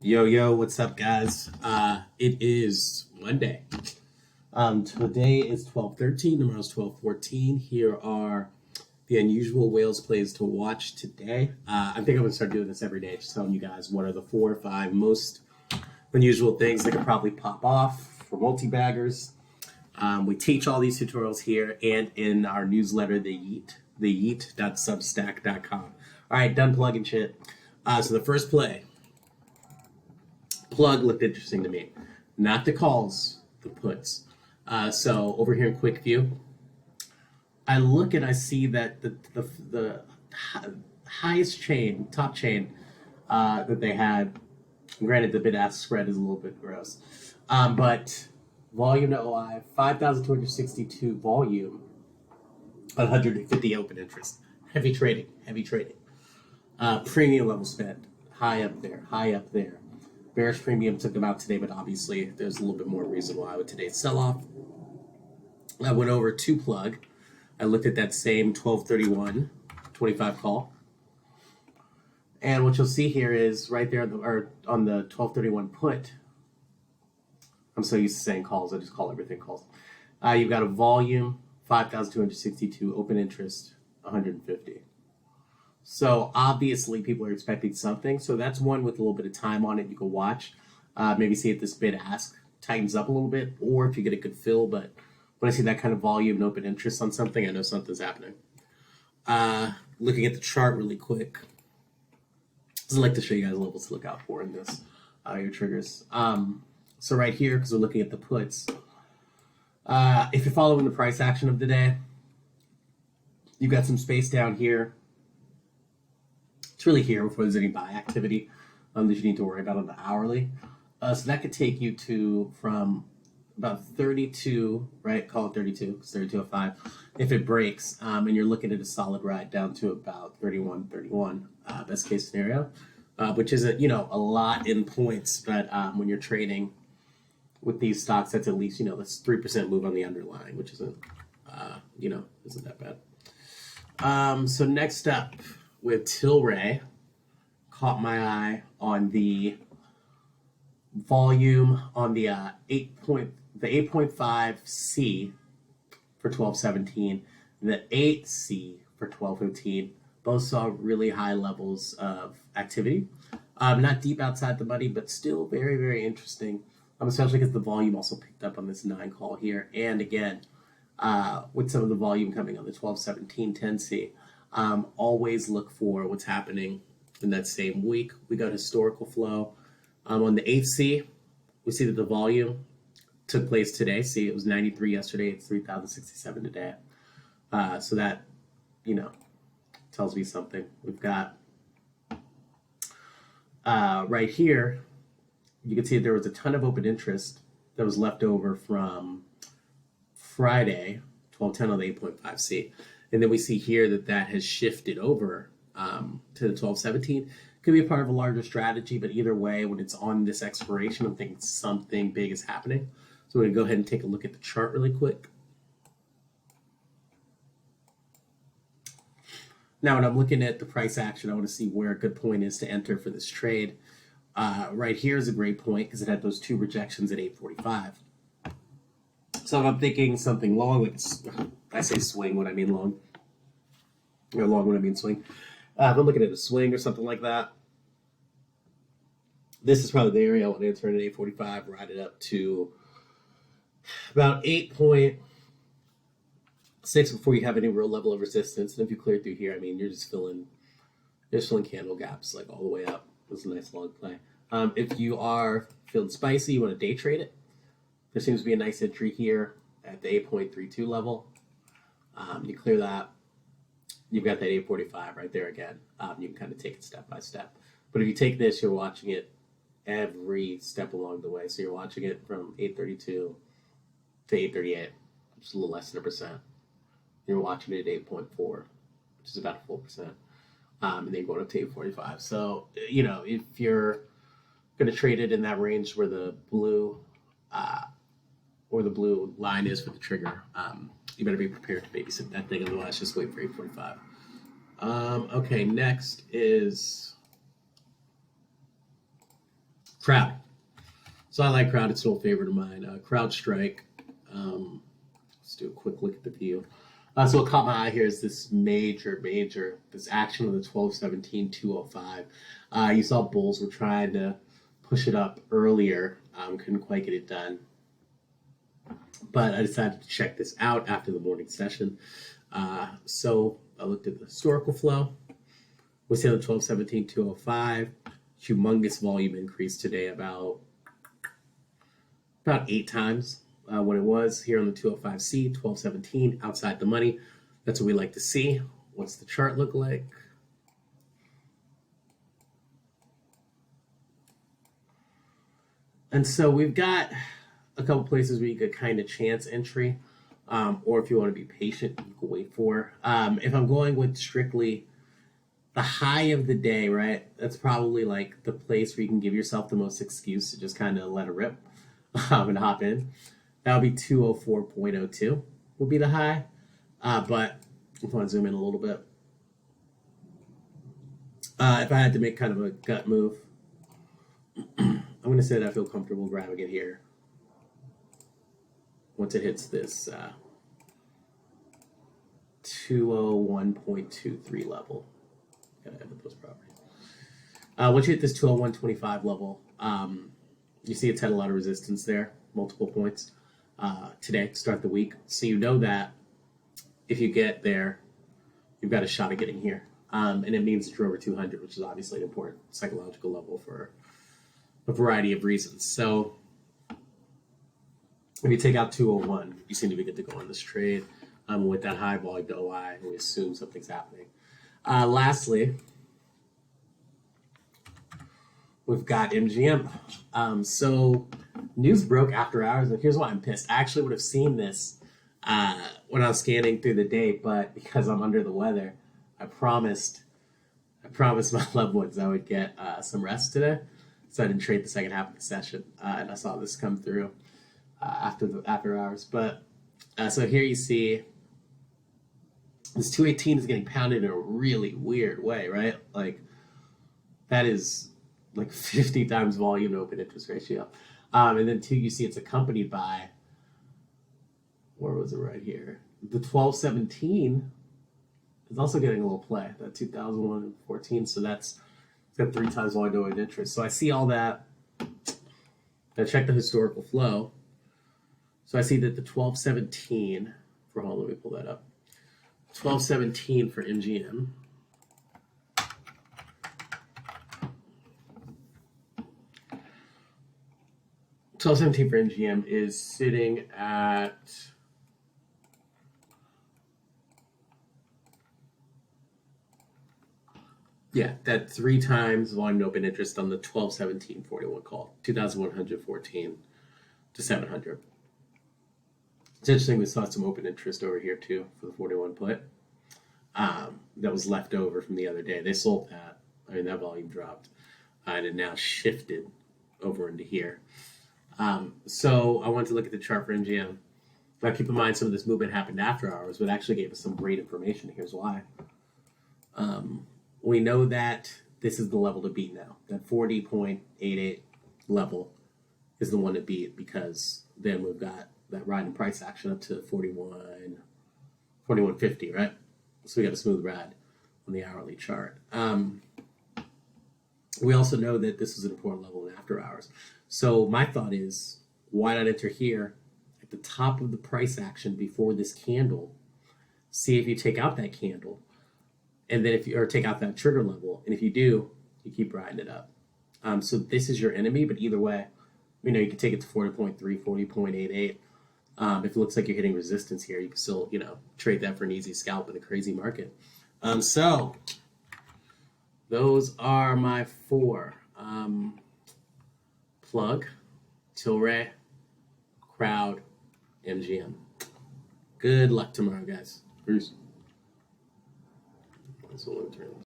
Yo, what's up, guys? It is Monday. Today is 12/13. Tomorrow's 12/14. Here are the unusual Wales plays to watch today. I think I'm gonna start doing this every day, just telling you guys what are the 4 or 5 most unusual things that could probably pop off for multi-baggers. We teach all these tutorials here and in our newsletter, theyeet.substack.com. All right, done plugging shit. So the first play. Plug looked interesting to me. Not the calls, the puts. So over here in quick view, I look and I see that the highest chain, top chain that they had, granted the bid-ask spread is a little bit gross, but volume to OI, 5,262 volume, 150 open interest. Heavy trading. Premium level spend, high up there. Bearish premium took them out today, but obviously there's a little bit more reason why with today's sell-off. I went over to plug. I looked at that same 12/31/25 call. And what you'll see here is right there on the 12/31 put. I'm so used to saying calls, I just call everything calls. You've got a volume, 5,262, open interest, 150. So obviously people are expecting something. So that's one with a little bit of time on it you can watch. Maybe see if this bid ask tightens up a little bit or if you get a good fill. But when I see that kind of volume and open interest on something, I know something's happening. Looking at the chart really quick. I'd like to show you guys levels to look out for in this, your triggers. So right here, because we're looking at the puts, if you're following the price action of the day, you've got some space down here. It's really here before there's any buy activity that you need to worry about on the hourly. So that could take you to from about 32, right? Call it 32, because 32.05. If it breaks, and you're looking at a solid ride down to about 31, best case scenario, which is a lot in points. But when you're trading with these stocks, that's at least that's 3% move on the underlying, which isn't isn't that bad. So next up, with TLRY, caught my eye on the volume on the 8.5C for 12/17, the 8C for 12/15. Both saw really high levels of activity. Not deep outside the money, but still very, very interesting. Especially because the volume also picked up on this 9 call here, and again, with some of the volume coming on the 12/17 10C. Always look for what's happening in that same week. We got historical flow. On the 8C, we see that the volume took place today. See, it was 93 yesterday. It's 3,067 today. So that, tells me something. We've got right here, you can see that there was a ton of open interest that was left over from Friday, 12/10 on the 8.5C. And then we see here that has shifted over to the 12/17. Could be a part of a larger strategy, but either way, when it's on this expiration, I'm thinking something big is happening. So we're going to go ahead and take a look at the chart really quick. Now, when I'm looking at the price action, I want to see where a good point is to enter for this trade. Right here is a great point because it had those 2 rejections at 8.45. So if I'm thinking something long, like I say swing when I mean long, or long when I mean swing. If I'm looking at a swing or something like that, this is probably the area I want to enter at 8.45, ride it up to about 8.6 before you have any real level of resistance. And if you clear through here, you're just filling candle gaps like all the way up. It's a nice long play. If you are feeling spicy, you want to day trade it. There seems to be a nice entry here at the 8.32 level. You clear that. You've got that 8.45 right there again. You can kind of take it step by step. But if you take this, you're watching it every step along the way. So you're watching it from 8.32 to 8.38, which is a little less than 1%. You're watching it at 8.4, which is about a full percent. And then going up to 8.45. So, if you're going to trade it in that range where the blue line is for the trigger, you better be prepared to babysit that thing. Otherwise, just wait for 8.45. Okay, next is Crowd. So I like Crowd. It's an old favorite of mine. Crowd Strike. Let's do a quick look at the view. So what caught my eye here is this major, this action on the 12-17-205. You saw bulls were trying to push it up earlier. Couldn't quite get it done. But I decided to check this out after the morning session. So I looked at the historical flow. We see on the 12-17-205, humongous volume increase today, about 8 times what it was here on the 205C, 12-17, outside the money. That's what we like to see. What's the chart look like? And so we've got a couple places where you could kind of chance entry, or if you want to be patient, you can wait for. If I'm going with strictly the high of the day, right? That's probably like the place where you can give yourself the most excuse to just kind of let it rip and hop in. That would be 204.02 would be the high. But if I want to zoom in a little bit, if I had to make kind of a gut move, I'm going to say that I feel comfortable grabbing it here once it hits this 201.23 level. Gotta edit those properties. Once you hit this 201.25 level, you see it's had a lot of resistance there, multiple points today to start the week. So you know that if you get there, you've got a shot at getting here. And it means that you're over 200, which is obviously an important psychological level for a variety of reasons. So if you take out 201, you seem to be good to go on this trade. With that high volume to OI, we assume something's happening. Lastly, we've got MGM. So news broke after hours, and here's why I'm pissed. I actually would have seen this when I was scanning through the day, but because I'm under the weather, I promised my loved ones I would get some rest today, so I didn't trade the second half of the session. And I saw this come through after hours. But so here you see this 218 is getting pounded in a really weird way, right? Like that is like 50 times volume to open interest ratio. And then two, you see it's accompanied by, where was it right here? The 1217 is also getting a little play, that 2014. So it's got 3 times volume to open interest. So I see all that. I check the historical flow. So I see that the 1217 let me pull that up. 1217 for MGM. For MGM is sitting at that 3 times volume to open interest on the 12-17-41 call, 2,114 to 700. It's interesting, we saw some open interest over here too for the 41 put. That was left over from the other day. They sold that. I mean, that volume dropped, and it now shifted over into here. So I wanted to look at the chart for MGM. Now keep in mind some of this movement happened after hours, but actually gave us some great information. Here's why. We know that this is the level to beat now. That 40.88 level is the one to beat, because then we've got that ride and price action up to 41.50, right? So we got a smooth ride on the hourly chart. We also know that this is an important level in after hours. So my thought is, why not enter here at the top of the price action before this candle? See if you take out that candle, and then take out that trigger level. And if you do, you keep riding it up. So this is your enemy, but either way, you can take it to 40.3, 40.88. If it looks like you're hitting resistance here, you can still, trade that for an easy scalp in a crazy market. So those are my 4. Plug, TLRY, Crowd, MGM. Good luck tomorrow, guys. Peace. So let me turn